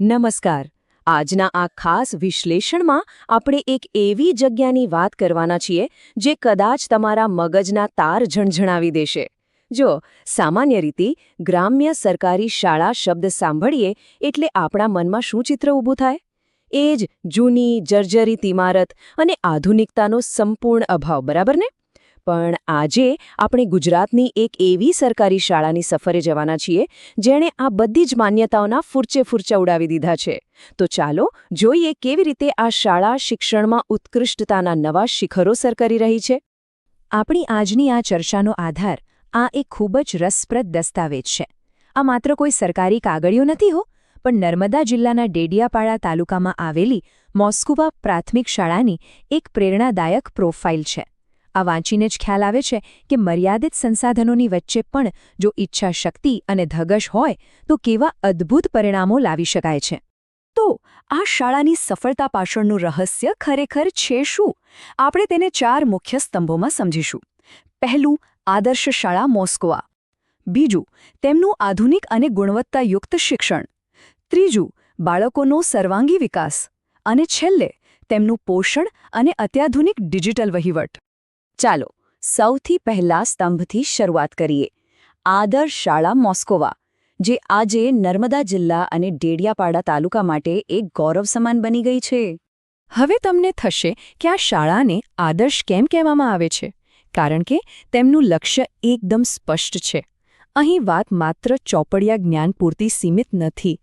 નમસ્કાર. આજના આ ખાસ વિશ્લેષણમાં આપણે એક એવી જગ્યાની વાત કરવાના છીએ જે કદાચ તમારા મગજના તાર ઝણઝણાવી દેશે. જો સામાન્ય રીતે ગ્રામ્ય સરકારી શાળા શબ્દ સાંભળીએ એટલે આપણા મનમાં શું ચિત્ર ઊભું થાય? એ જ જૂની જર્જરિત ઇમારત અને આધુનિકતાનો સંપૂર્ણ અભાવ, બરાબર ને? પણ આજે આપણે ગુજરાતની એક એવી સરકારી શાળાની સફરે જવાના છીએ જેણે આ બધી જ માન્યતાઓના ફૂરચે ઉડાવી દીધા છે. તો ચાલો જોઈએ કેવી રીતે આ શાળા શિક્ષણમાં ઉત્કૃષ્ટતાના નવા શિખરો સર કરી રહી છે. આપણી આજની આ ચર્ચાનો આધાર આ એક ખૂબ જ રસપ્રદ દસ્તાવેજ છે. આ માત્ર કોઈ સરકારી કાગળિયો નથી હો, પણ નર્મદા જિલ્લાના ડેડિયાપાડા તાલુકામાં આવેલી મોસ્કુવા પ્રાથમિક શાળાની એક પ્રેરણાદાયક પ્રોફાઇલ છે. આ વાંચીને જ ખ્યાલ આવે છે કે મર્યાદિત સંસાધનોની વચ્ચે પણ જો ઈચ્છાશક્તિ અને ધગશ હોય તો કેવા અદ્ભુત પરિણામો લાવી શકાય છે. તો આ શાળાની સફળતા પાછળનું રહસ્ય ખરેખર છે શું? આપણે તેને 4 મુખ્ય સ્તંભોમાં સમજીશું. પહેલું, આદર્શ શાળા મોસ્કવા. બીજું, તેમનું આધુનિક અને ગુણવત્તાયુક્ત શિક્ષણ. ત્રીજું, બાળકોનો સર્વાંગી વિકાસ. અને છેલ્લે, તેમનું પોષણ અને અત્યાધુનિક ડિજિટલ વહીવટ. ચાલો સૌથી પહેલા સ્તંભથી શરૂઆત કરીએ. આદર્શ શાળા મોસ્કોવા, જે આજે નર્મદા જિલ્લા અને ડેડિયાપાડા તાલુકા માટે એક ગૌરવ સમાન બની ગઈ છે. હવે તમને થશે કે આ શાળાને આદર્શ કેમ કહેવામાં આવે છે? કારણ કે તેમનું લક્ષ્ય એકદમ સ્પષ્ટ છે. અહીં વાત માત્ર ચોપડિયા જ્ઞાન પૂરતી સીમિત નથી.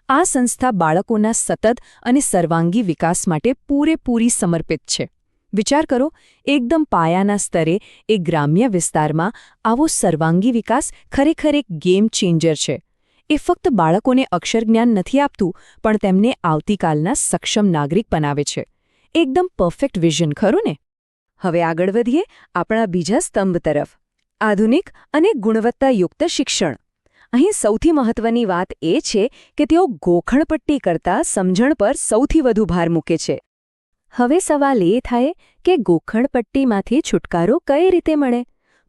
આ સંસ્થા બાળકોના સતત અને સર્વાંગી વિકાસ માટે પૂરેપૂરી સમર્પિત છે. વિચાર કરો, એકદમ પાયાના સ્તરે એક ગ્રામ્ય વિસ્તારમાં આવો સર્વાંગી વિકાસ ખરેખર એક ગેમ ચેન્જર છે. એ ફક્ત બાળકોને અક્ષરજ્ઞાન નથી આપતું, પણ તેમને આવતીકાલના સક્ષમ નાગરિક બનાવે છે. એકદમ પરફેક્ટ વિઝન, ખરું ને? હવે આગળ વધીએ આપણા બીજા સ્તંભ તરફ, આધુનિક અને ગુણવત્તાયુક્ત શિક્ષણ. અહીં સૌથી મહત્વની વાત એ છે કે તેઓ ગોખણપટ્ટી કરતાં સમજણ પર સૌથી વધુ ભાર મૂકે છે. હવે સવાલ એ થાય કે ગોખણપટ્ટીમાંથી છુટકારો કઈ રીતે મળે?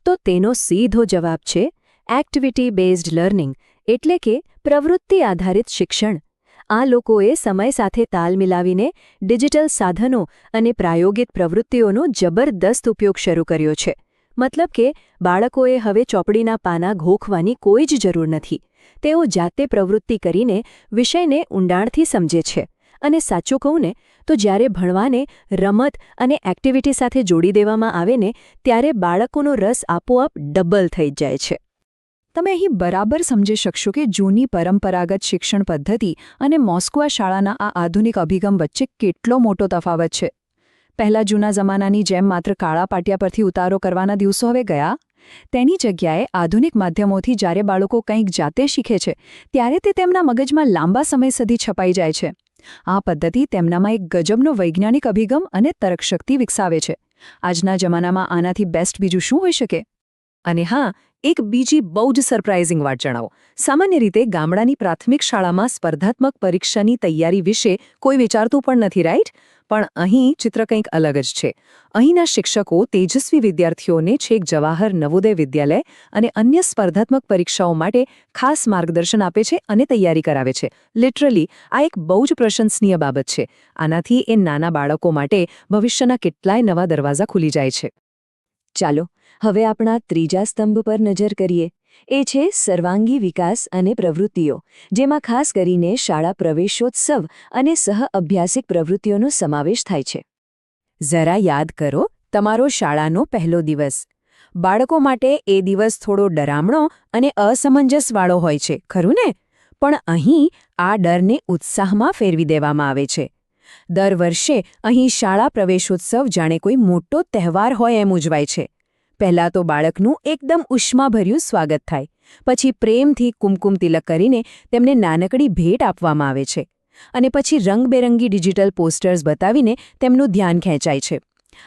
તો તેનો સીધો જવાબ છે એક્ટિવિટી બેઝડ લર્નિંગ, એટલે કે પ્રવૃત્તિ આધારિત શિક્ષણ. આ લોકોએ સમય સાથે તાલ મિલાવીને ડિજિટલ સાધનો અને પ્રાયોગિક પ્રવૃત્તિઓનો જબરદસ્ત ઉપયોગ શરૂ કર્યો છે. મતલબ કે બાળકોએ હવે ચોપડીના પાના ઘોખવાની કોઈ જ જરૂર નથી. તેઓ જાતે પ્રવૃત્તિ કરીને વિષયને ઊંડાણથી સમજે છે. અને સાચું કહું ને તો જ્યારે ભણવાને રમત અને એક્ટિવિટી સાથે જોડી દેવામાં આવે ને ત્યારે બાળકોનો રસ આપોઆપ ડબલ થઈ જાય છે. તમે અહીં બરાબર સમજી શકશો કે જૂની પરંપરાગત શિક્ષણ પદ્ધતિ અને મોસ્કવા શાળાના આ આધુનિક અભિગમ વચ્ચે કેટલો મોટો તફાવત છે. પહેલા જૂના જમાનાની જેમ માત્ર કાળા પાટિયા પરથી ઉતારો કરવાના દિવસો હવે ગયા. તેની જગ્યાએ આધુનિક માધ્યમોથી જ્યારે બાળકો કંઈક જાતે શીખે છે ત્યારે તે તેમના મગજમાં લાંબા સમય સુધી છપાઈ જાય છે. આ પદ્ધતિ તેમનામાં એક ગજબનો વૈજ્ઞાનિક અભિગમ અને તર્કશક્તિ વિકસાવે છે. આજના જમાનામાં આનાથી બેસ્ટ બીજું શું હોઈ શકે? અને હા, એક બીજી બહુ જ સરપ્રાઇઝિંગ વાત જણાવો. સામાન્ય રીતે ગામડાની પ્રાથમિક શાળામાં સ્પર્ધાત્મક પરીક્ષાની તૈયારી વિશે કોઈ વિચારતું પણ નથી, રાઈટ? પણ અહીં ચિત્ર કંઈક અલગ જ છે. અહીંના શિક્ષકો તેજસ્વી વિદ્યાર્થીઓને છેક જવાહર નવોદય વિદ્યાલય અને અન્ય સ્પર્ધાત્મક પરીક્ષાઓ માટે ખાસ માર્ગદર્શન આપે છે અને તૈયારી કરાવે છે. લિટરલી આ એક બહુ જ પ્રશંસનીય બાબત છે. આનાથી એ નાના બાળકો માટે ભવિષ્યના કેટલાય નવા દરવાજા ખુલી જાય છે. ચાલો હવે આપણા ત્રીજા સ્તંભ પર નજર કરીએ. એ છે સર્વાંગી વિકાસ અને પ્રવૃત્તિઓ, જેમાં ખાસ કરીને શાળા પ્રવેશોત્સવ અને સહ-અભ્યાસિક પ્રવૃત્તિઓનો સમાવેશ થાય છે. જરા યાદ કરો તમારો શાળાનો પહેલો દિવસ. બાળકો માટે એ દિવસ થોડો ડરામણો અને અસમંજસવાળો હોય છે, ખરું ને? પણ અહીં આ ડરને ઉત્સાહમાં ફેરવી દેવામાં આવે છે. દર વર્ષે અહીં શાળા પ્રવેશોત્સવ જાણે કોઈ મોટો તહેવાર હોય એમ ઉજવાય છે. પહેલાં તો બાળકનું એકદમ ઉષ્માભર્યું સ્વાગત થાય. પછી પ્રેમથી કુમકુમ તિલક કરીને તેમને નાનકડી ભેટ આપવામાં આવે છે. અને પછી રંગબેરંગી ડિજિટલ પોસ્ટર્સ બતાવીને તેમનું ધ્યાન ખેંચાય છે.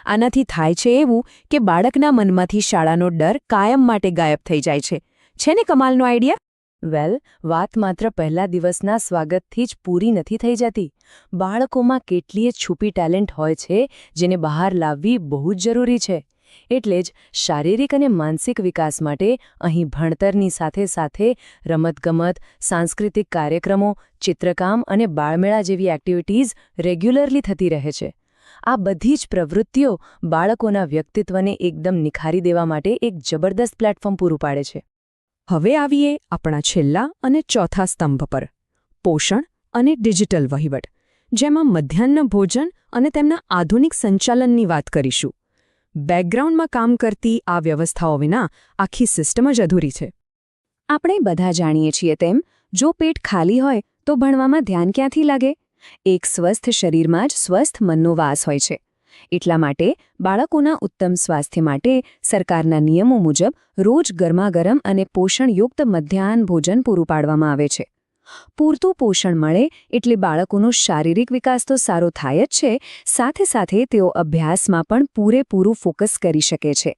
આનાથી થાય છે એવું કે બાળકના મનમાંથી શાળાનો ડર કાયમ માટે ગાયબ થઈ જાય છે. છે ને કમાલનો આઈડિયા? વેલ, વાત માત્ર પહેલા દિવસના સ્વાગતથી જ પૂરી નથી થઈ જતી. બાળકોમાં કેટલીય છુપી ટેલેન્ટ હોય છે જેને બહાર લાવવી બહુ જ જરૂરી છે. એટલે જ શારીરિક અને માનસિક વિકાસ માટે અહીં ભણતરની સાથે સાથે રમતગમત, સાંસ્કૃતિક કાર્યક્રમો, ચિત્રકામ અને બાળમેળા જેવી એક્ટિવિટીઝ રેગ્યુલરલી થતી રહે છે. આ બધી જ પ્રવૃત્તિઓ બાળકોના વ્યક્તિત્વને એકદમ નિખારી દેવા માટે એક જબરદસ્ત પ્લેટફોર્મ પૂરું પાડે છે. હવે આવીએ આપણા છેલ્લા અને ચોથા સ્તંભ પર, પોષણ અને ડિજિટલ વહીવટ, જેમાં મધ્યાહ્ન ભોજન અને તેમના આધુનિક સંચાલનની વાત કરીશું. બેકગ્રાઉન્ડમાં કામ કરતી આ વ્યવસ્થાઓ વિના આખી સિસ્ટમ જ અધૂરી છે. આપણે બધા જાણીએ છીએ તેમ, જો પેટ ખાલી હોય તો ભણવામાં ધ્યાન ક્યાંથી લાગે? એક સ્વસ્થ શરીરમાં જ સ્વસ્થ મનનો વાસ હોય છે. એટલા માટે બાળકોના ઉત્તમ સ્વાસ્થ્ય માટે સરકારના નિયમો મુજબ રોજ ગરમાગરમ અને પોષણયુક્ત મધ્યાહ્ન ભોજન પૂરું પાડવામાં આવે છે. પૂરતું પોષણ મળે એટલે બાળકોનો શારીરિક વિકાસ તો સારો થાય જ છે, સાથે સાથે તેઓ અભ્યાસમાં પણ પૂરેપૂરું ફોકસ કરી શકે છે.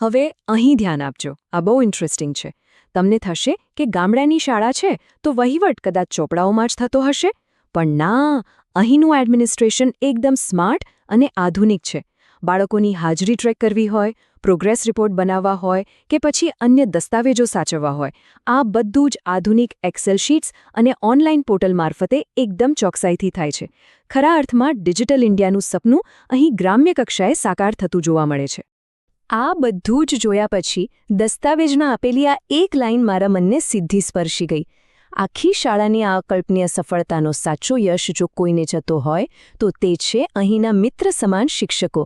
હવે અહીં ધ્યાન આપજો, આ બહુ ઇન્ટરેસ્ટિંગ છે. તમને થશે કે ગામડાની શાળા છે તો વહીવટ કદાચ ચોપડાઓમાં જ થતો હશે, પણ ના, અહીંનું એડમિનિસ્ટ્રેશન એકદમ સ્માર્ટ અને આધુનિક છે. બાળકોની હાજરી ટ્રેક કરવી હોય, પ્રોગ્રેસ રિપોર્ટ બનાવવા હોય કે પછી અન્ય દસ્તાવેજો સાચવવા હોય, આ બધું જ આધુનિક એક્સેલ શીટ્સ અને ઓનલાઈન પોર્ટલ મારફતે એકદમ ચોકસાઈથી થાય છે. ખરા અર્થમાં ડિજિટલ ઇન્ડિયાનું સપનું અહીં ગ્રામ્ય કક્ષાએ સાકાર થતું જોવા મળે છે. આ બધું જ જોયા પછી દસ્તાવેજમાં આપેલી આ એક લાઈન મારા મનને સીધી સ્પર્શી ગઈ. આખી શાળાની આ અકલ્પનીય સફળતાનો સાચો યશ જો કોઈને જતો હોય તો તે છે અહીંના મિત્ર સમાન શિક્ષકો.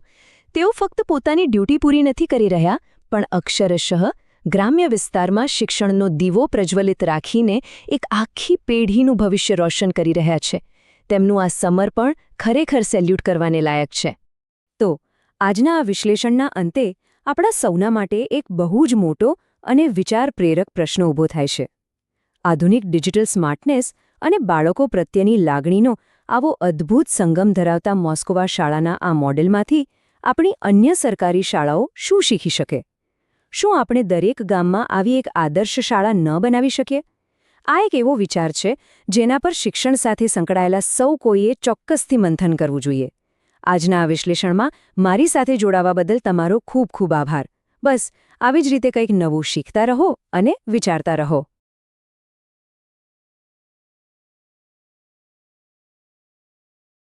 તેઓ ફક્ત પોતાની ડ્યુટી પૂરી નથી કરી રહ્યા, પણ અક્ષરશઃ ગ્રામ્ય વિસ્તારમાં શિક્ષણનો દીવો પ્રજ્વલિત રાખીને એક આખી પેઢીનું ભવિષ્ય રોશન કરી રહ્યા છે. તેમનું આ સમર્પણ ખરેખર સેલ્યુટ કરવાને લાયક છે. તો આજના આ વિશ્લેષણના અંતે આપણા સૌના માટે એક બહુ જ મોટો અને વિચાર પ્રેરક પ્રશ્ન ઊભો થાય છે. આધુનિક ડિજિટલ સ્માર્ટનેસ અને બાળકો પ્રત્યેની લાગણીનો આવો અદ્ભુત સંગમ ધરાવતા મોસ્કોવા શાળાના આ મોડેલમાંથી આપણી અન્ય સરકારી શાળાઓ શું શીખી શકે? શું આપણે દરેક ગામમાં આવી એક આદર્શ શાળા ન બનાવી શકીએ? આ એક એવો વિચાર છે જેના પર શિક્ષણ સાથે સંકળાયેલા સૌ કોઈએ ચોક્કસથી મંથન કરવું જોઈએ. આજના આ વિશ્લેષણમાં મારી સાથે જોડાવા બદલ તમારો ખૂબ ખૂબ આભાર. બસ આવી જ રીતે કંઈક નવું શીખતા રહો અને વિચારતા રહો.